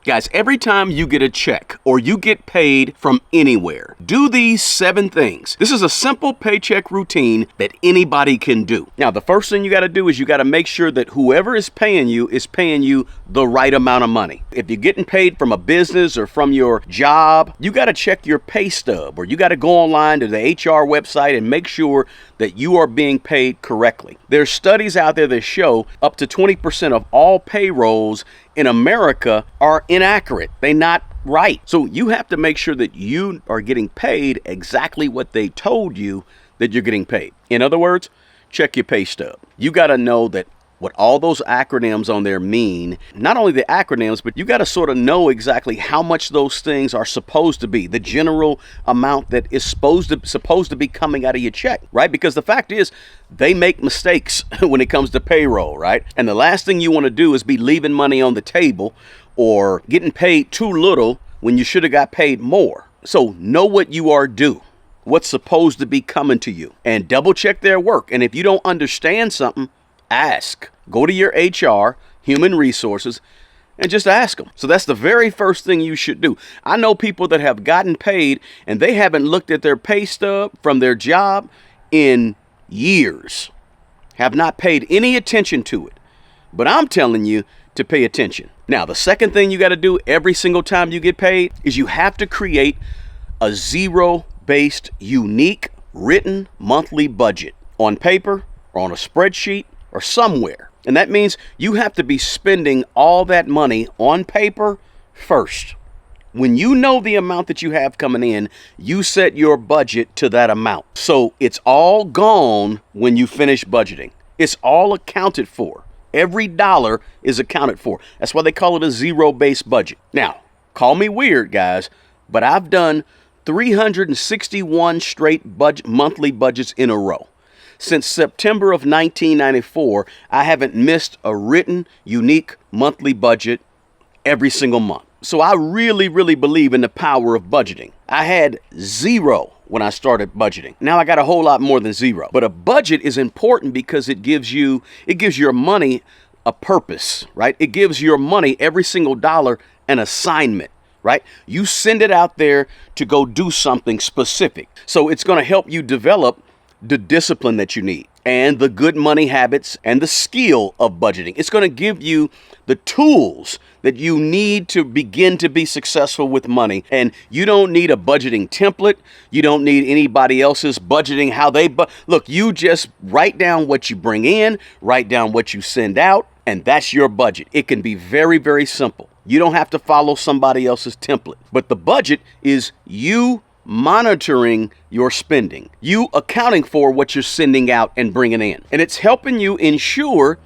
Guys, every time you get a check or you get paid from anywhere, do these 7 things. This is a simple paycheck routine that anybody can do. Now, the first thing you got to do is you got to make sure that whoever is paying you the right amount of money. If you're getting paid from a business or from your job, you got to check your pay stub, or you got to go online to the HR website and make sure that you are being paid correctly. There's studies out there that show up to 20% of all payrolls in America are inaccurate. They're not right. So you have to make sure that you are getting paid exactly what they told you that you're getting paid. In other words, check your pay stub. You got to know that what all those acronyms on there mean. Not only the acronyms, but you got to sort of know exactly how much those things are supposed to be, the general amount that is supposed to be coming out of your check, right? Because the fact is, they make mistakes when it comes to payroll, right? And the last thing you want to do is be leaving money on the table or getting paid too little when you should have got paid more. So know what you are due, what's supposed to be coming to you, and double check their work. And if you don't understand something, ask. Go to your HR, human resources, and just ask them. So that's the very first thing you should do. I know people that have gotten paid and they haven't looked at their pay stub from their job in years, have not paid any attention to it. But I'm telling you to pay attention. Now, the second thing you got to do every single time you get paid is you have to create a zero-based, unique, written monthly budget on paper or on a spreadsheet or somewhere. And that means you have to be spending all that money on paper first. When you know the amount that you have coming in, you set your budget to that amount. So it's all gone when you finish budgeting. It's all accounted for. Every dollar is accounted for. That's why they call it a zero-based budget. Now, call me weird, guys, but I've done 361 straight monthly budgets in a row. Since September of 1994, I haven't missed a written, unique monthly budget every single month. So I really, really believe in the power of budgeting. I had 0 when I started budgeting. Now I got a whole lot more than 0. But a budget is important because it gives your money a purpose, right? It gives your money, every single dollar, an assignment, right? You send it out there to go do something specific. So it's going to help you develop the discipline that you need and the good money habits and the skill of budgeting. It's going to give you the tools that you need to begin to be successful with money. And you don't need a budgeting template. You don't need anybody else's budgeting how they look. You just write down what you bring in, write down what you send out, and that's your budget. It can be very, very simple. You don't have to follow somebody else's template. But the budget is you monitoring your spending, you accounting for what you're sending out and bringing in. And it's helping you ensure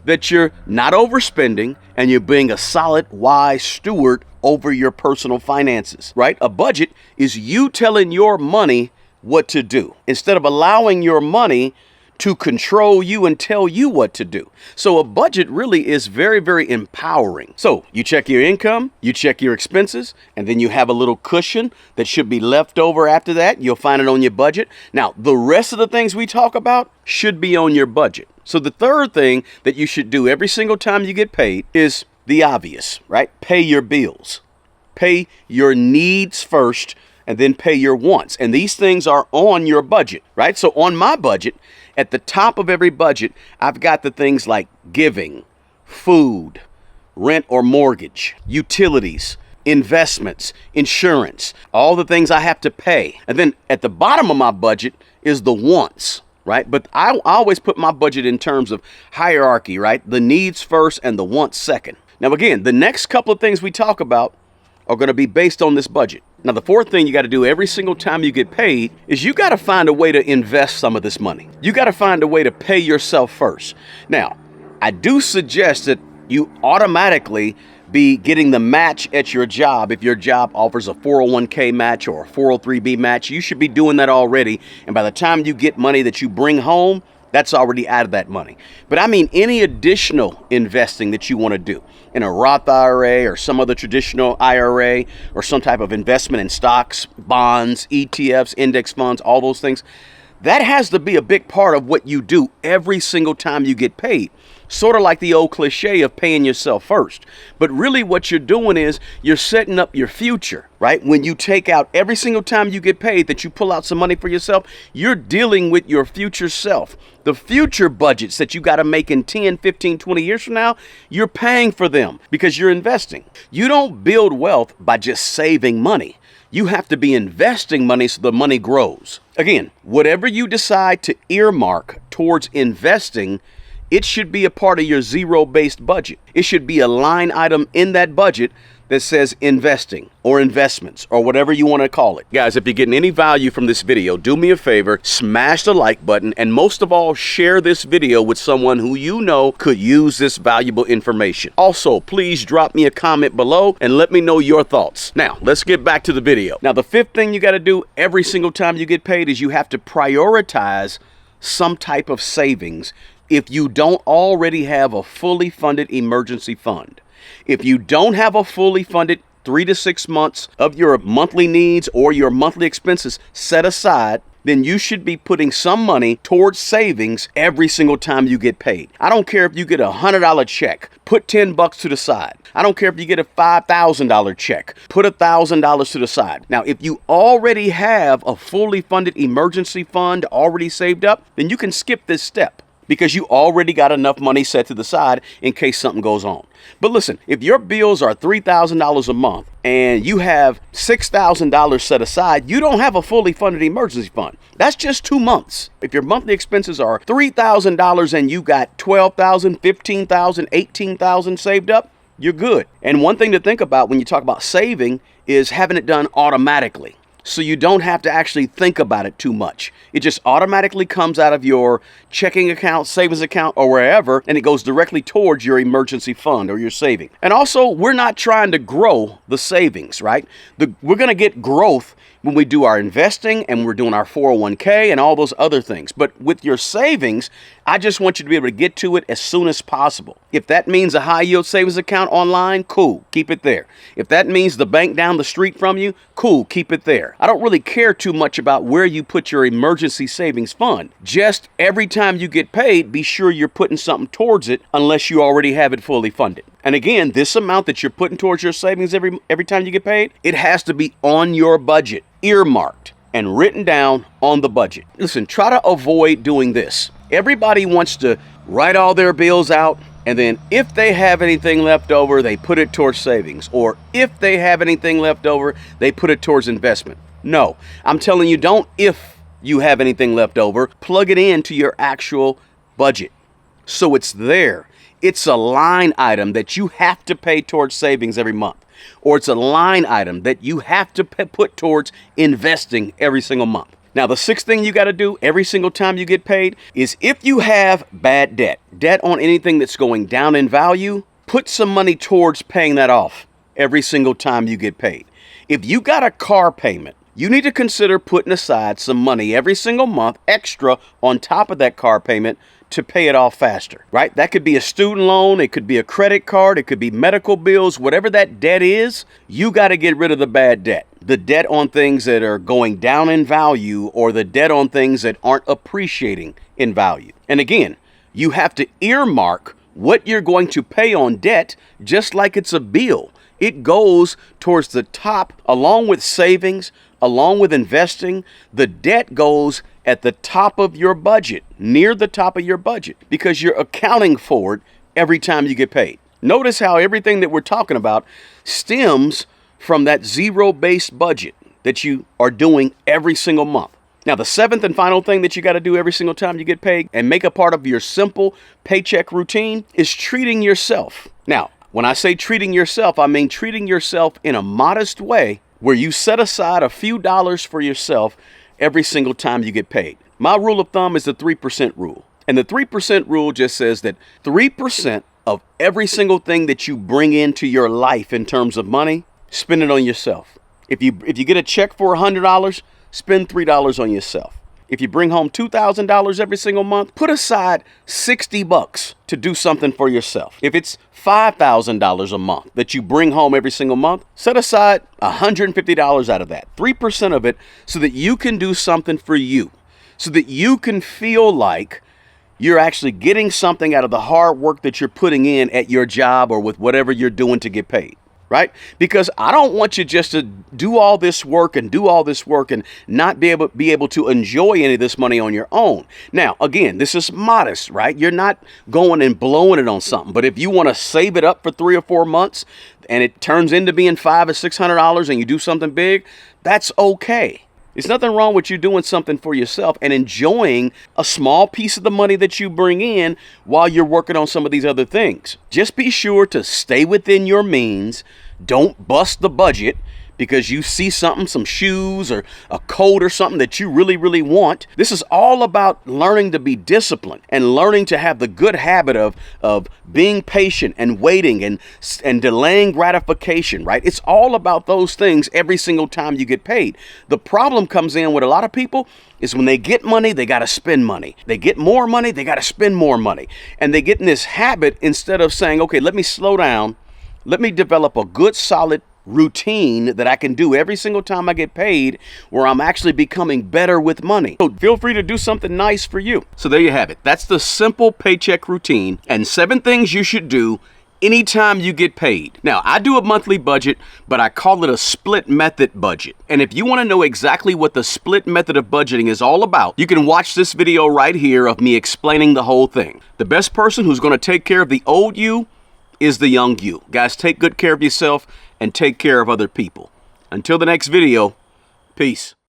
that you're not overspending and you're being a solid, wise steward over your personal finances, right? A budget is you telling your money what to do instead of allowing your money to control you and tell you what to do. So a budget really is very, very empowering. So you check your income, you check your expenses, and then you have a little cushion that should be left over after that. You'll find it on your budget. Now, the rest of the things we talk about should be on your budget. So the third thing that you should do every single time you get paid is the obvious, right? Pay your bills. Pay your needs first and then pay your wants. And these things are on your budget, right? So on my budget, at the top of every budget, I've got the things like giving, food, rent or mortgage, utilities, investments, insurance, all the things I have to pay. And then at the bottom of my budget is the wants, right? But I always put my budget in terms of hierarchy, right? The needs first and the wants second. Now, again, the next couple of things we talk about are going to be based on this budget. Now, the fourth thing you got to do every single time you get paid is you got to find a way to invest some of this money. You got to find a way to pay yourself first. Now, I do suggest that you automatically be getting the match at your job. If your job offers a 401k match or a 403b match, you should be doing that already. And by the time you get money that you bring home, that's already out of that money. But I mean any additional investing that you want to do in a Roth IRA or some other traditional IRA or some type of investment in stocks, bonds, ETFs, index funds, all those things, that has to be a big part of what you do every single time you get paid. Sort of like the old cliche of paying yourself first. But really what you're doing is you're setting up your future, right? When you take out every single time you get paid that you pull out some money for yourself, you're dealing with your future self. The future budgets that you got to make in 10, 15, 20 years from now, you're paying for them because you're investing. You don't build wealth by just saving money. You have to be investing money so the money grows. Again, whatever you decide to earmark towards investing, it should be a part of your zero-based budget. It should be a line item in that budget that says investing or investments or whatever you want to call it. Guys, if you're getting any value from this video, do me a favor, smash the like button, and most of all, share this video with someone who you know could use this valuable information. Also, please drop me a comment below and let me know your thoughts. Now, let's get back to the video. Now, the fifth thing you got to do every single time you get paid is you have to prioritize some type of savings if you don't already have a fully funded emergency fund. If you don't have a fully funded 3 to 6 months of your monthly needs or your monthly expenses set aside, then you should be putting some money towards savings every single time you get paid. I don't care if you get a $100 check, put $10 to the side. I don't care if you get a $5,000 check, put $1,000 to the side. Now, if you already have a fully funded emergency fund already saved up, then you can skip this step, because you already got enough money set to the side in case something goes on. But listen, if your bills are $3,000 a month and you have $6,000 set aside, you don't have a fully funded emergency fund. That's just 2 months. If your monthly expenses are $3,000 and you got $12,000, $15,000, $18,000 saved up, you're good. And one thing to think about when you talk about saving is having it done automatically. So you don't have to actually think about it too much. It just automatically comes out of your checking account, savings account, or wherever, and it goes directly towards your emergency fund or your saving. And also, we're not trying to grow the savings, right? We're going to get growth when we do our investing and we're doing our 401k and all those other things. But with your savings, I just want you to be able to get to it as soon as possible. If that means a high yield savings account online, cool, keep it there. If that means the bank down the street from you, cool, keep it there. I don't really care too much about where you put your emergency savings fund. Just every time you get paid, be sure you're putting something towards it unless you already have it fully funded. And again, this amount that you're putting towards your savings every time you get paid, it has to be on your budget, earmarked and written down on the budget. Listen, try to avoid doing this. Everybody wants to write all their bills out, and then if they have anything left over, they put it towards savings. Or if they have anything left over, they put it towards investment. No, I'm telling you, don't if you have anything left over, plug it into your actual budget. So it's there. It's a line item that you have to pay towards savings every month. Or it's a line item that you have to put towards investing every single month. Now, the sixth thing you got to do every single time you get paid is if you have bad debt on anything that's going down in value, put some money towards paying that off every single time you get paid. If you got a car payment, you need to consider putting aside some money every single month extra on top of that car payment to pay it off faster, right? That could be a student loan, it could be a credit card, it could be medical bills, whatever that debt is, you got to get rid of the bad debt. The debt on things that are going down in value or the debt on things that aren't appreciating in value. And again, you have to earmark what you're going to pay on debt just like it's a bill. It goes towards the top along with savings, along with investing. The debt goes at the top of your budget, near the top of your budget, because you're accounting for it every time you get paid. Notice how everything that we're talking about stems from that zero-based budget that you are doing every single month. Now, the seventh and final thing that you got to do every single time you get paid and make a part of your simple paycheck routine is treating yourself. Now, when I say treating yourself, I mean treating yourself in a modest way where you set aside a few dollars for yourself every single time you get paid. My rule of thumb is the 3% rule. And the 3% rule just says that 3% of every single thing that you bring into your life in terms of money, spend it on yourself. If you get a check for $100, spend $3 on yourself. If you bring home $2,000 every single month, put aside $60 to do something for yourself. If it's $5,000 a month that you bring home every single month, set aside $150 out of that, 3% of it, so that you can do something for you, so that you can feel like You're actually getting something out of the hard work that you're putting in at your job or with whatever you're doing to get paid. Right? Because I don't want you just to do all this work and not be able to enjoy any of this money on your own. Now, again, this is modest, right? You're not going and blowing it on something. But if you want to save it up for 3 or 4 months and it turns into being $500 or $600 and you do something big, that's okay. There's nothing wrong with you doing something for yourself and enjoying a small piece of the money that you bring in while you're working on some of these other things. Just be sure to stay within your means. Don't bust the budget because you see something, some shoes or a coat or something that you really, really want. This is all about learning to be disciplined and learning to have the good habit of being patient and waiting and delaying gratification, right? It's all about those things every single time you get paid. The problem comes in with a lot of people is when they get money, they got to spend money. They get more money, they got to spend more money. And they get in this habit instead of saying, okay, let me slow down. Let me develop a good, solid routine that I can do every single time I get paid where I'm actually becoming better with money. So feel free to do something nice for you. So there you have it. That's the simple paycheck routine and 7 things you should do anytime you get paid. Now, I do a monthly budget, but I call it a split method budget. And if you want to know exactly what the split method of budgeting is all about, you can watch this video right here of me explaining the whole thing. The best person who's going to take care of the old you is the young you. Guys, take good care of yourself and take care of other people. Until the next video, peace.